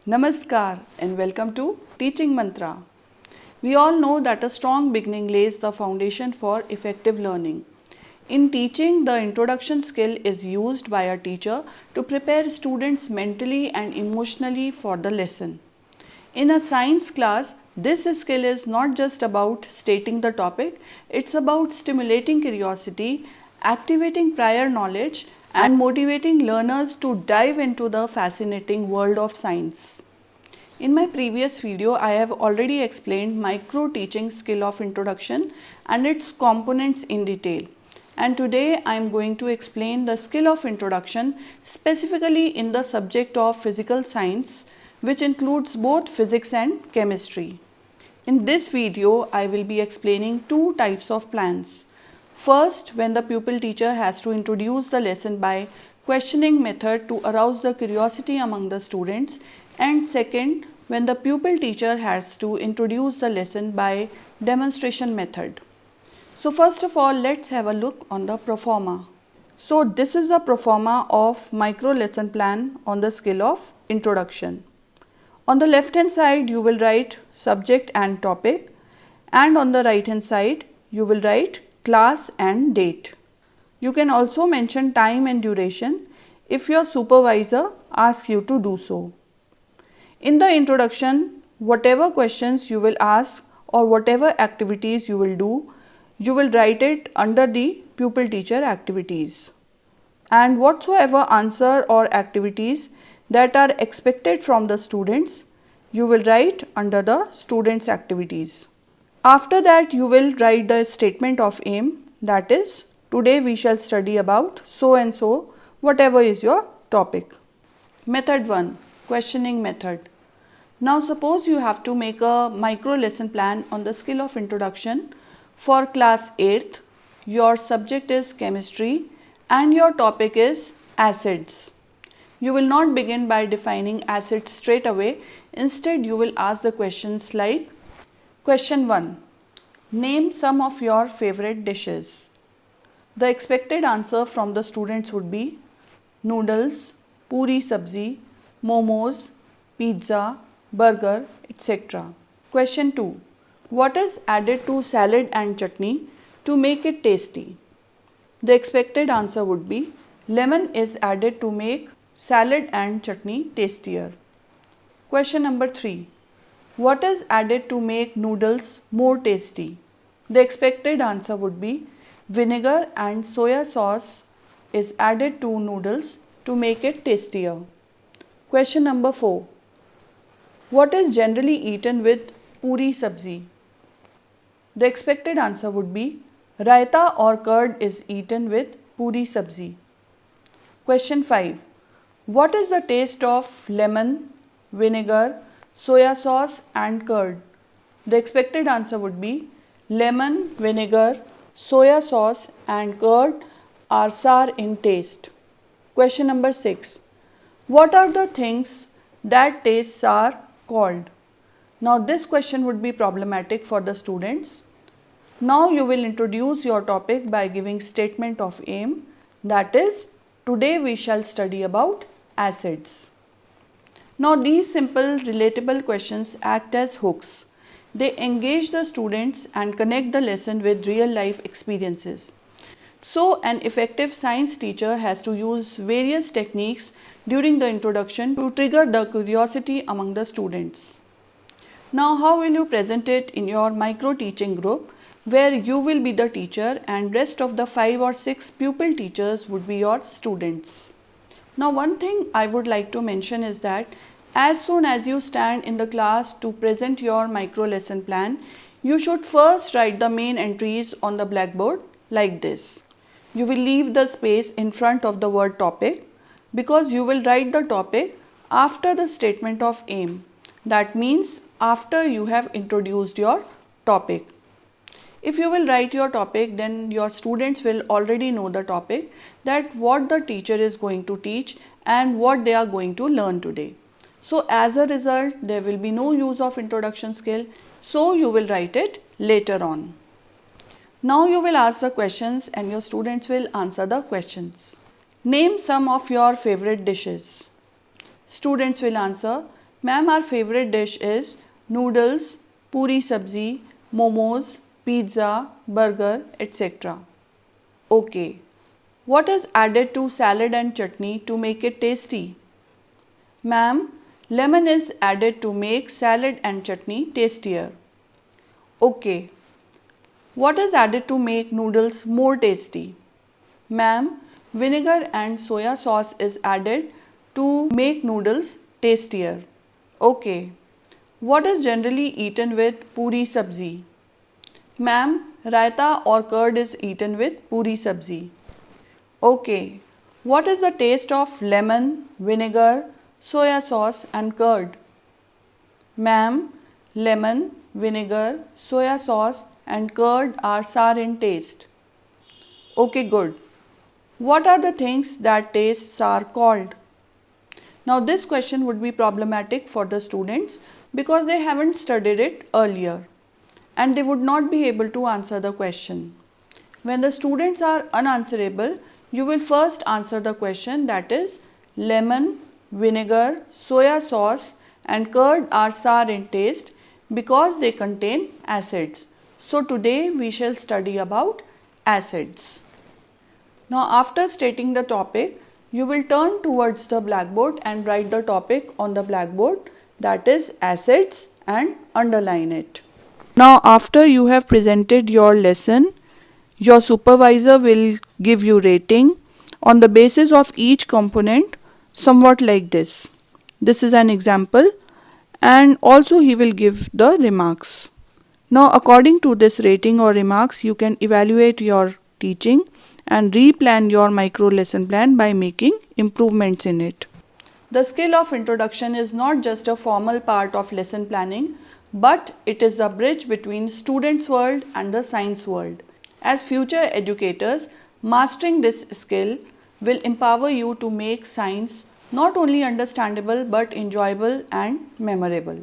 Namaskar and welcome to Teaching Mantra. We all know that a strong beginning lays the foundation for effective learning. In teaching, the introduction skill is used by a teacher to prepare students mentally and emotionally for the lesson. In a science class, this skill is not just about stating the topic, it's about stimulating curiosity, activating prior knowledge, and motivating learners to dive into the fascinating world of science. In my previous video, I have already explained micro teaching skill of introduction and its components in detail. And today I am going to explain the skill of introduction specifically in the subject of physical science, which includes both physics and chemistry. In this video, I will be explaining two types of plans. First, when the pupil teacher has to introduce the lesson by questioning method to arouse the curiosity among the students, and second, when the pupil teacher has to introduce the lesson by demonstration method. So first of all, let's have a look on the proforma. So this is the proforma of micro lesson plan on the skill of introduction. On the left hand side, you will write subject and topic, and on the right hand side, you will write class and date. You can also mention time and duration if your supervisor asks you to do so. In the introduction, whatever questions you will ask or whatever activities you will do, you will write it under the pupil teacher activities. And whatsoever answer or activities that are expected from the students, you will write under the students activities. After that, you will write the statement of aim, that is, today we shall study about so and so, whatever is your topic. Method 1, questioning method. Now suppose you have to make a micro lesson plan on the skill of introduction for class 8th. Your subject is chemistry and your topic is acids. You will not begin by defining acids straight away. Instead, you will ask the questions like question 1. Name some of your favorite dishes. The expected answer from the students would be noodles, puri sabzi, momos, pizza, burger, etc. Question 2. What is added to salad and chutney to make it tasty? The expected answer would be lemon is added to make salad and chutney tastier. Question number 3. What is added to make noodles more tasty? The expected answer would be vinegar and soya sauce is added to noodles to make it tastier. Question number 4. What is generally eaten with puri sabzi? The expected answer would be raita or curd is eaten with puri sabzi. Question 5. What is the taste of lemon, vinegar, soya sauce and curd? The expected answer would be lemon, vinegar, soya sauce and curd are sour in taste. Question number 6. What are the things that taste sour called? Now this question would be problematic for the students. Now you will introduce your topic by giving statement of aim, that is, today we shall study about acids. Now these simple relatable questions act as hooks. They engage the students and connect the lesson with real life experiences. So an effective science teacher has to use various techniques during the introduction to trigger the curiosity among the students. Now how will you present it in your micro teaching group, where you will be the teacher and rest of the 5 or 6 pupil teachers would be your students. Now one thing I would like to mention is that as soon as you stand in the class to present your micro lesson plan, you should first write the main entries on the blackboard like this. You will leave the space in front of the word topic because you will write the topic after the statement of aim. That means after you have introduced your topic. If you will write your topic, then your students will already know the topic, that what the teacher is going to teach and what they are going to learn today. So as a result, there will be no use of introduction skill, so you will write it later on. Now you will ask the questions and your students will answer the questions. Name some of your favorite dishes. Students will answer, Ma'am, our favorite dish is noodles, puri sabzi, momos, pizza, burger, etc. Okay. What is added to salad and chutney to make it tasty? Ma'am, lemon is added to make salad and chutney tastier. Okay. What is added to make noodles more tasty? Ma'am, vinegar and soya sauce is added to make noodles tastier. Okay. What is generally eaten with puri sabzi? Ma'am, raita or curd is eaten with puri sabzi. Okay. What is the taste of lemon, vinegar, soya sauce and curd? Ma'am, lemon, vinegar, soya sauce and curd are sour in taste. Okay, good. What are the things that taste sour called? Now this question would be problematic for the students because they haven't studied it earlier and they would not be able to answer the question. When the students are unanswerable, you will first answer the question, that is lemon, vinegar, soya sauce and curd are sour in taste because they contain acids. So today we shall study about acids. Now after stating the topic, you will turn towards the blackboard and write the topic on the blackboard, that is acids, and underline it. Now after you have presented your lesson, your supervisor will give you rating on the basis of each component, somewhat like this. This is an example, and also he will give the remarks. Now according to this rating or remarks, you can evaluate your teaching and replan your micro lesson plan by making improvements in it. The skill of introduction is not just a formal part of lesson planning, but it is the bridge between students' world and the science world. As future educators, mastering this skill will empower you to make science not only understandable but enjoyable and memorable.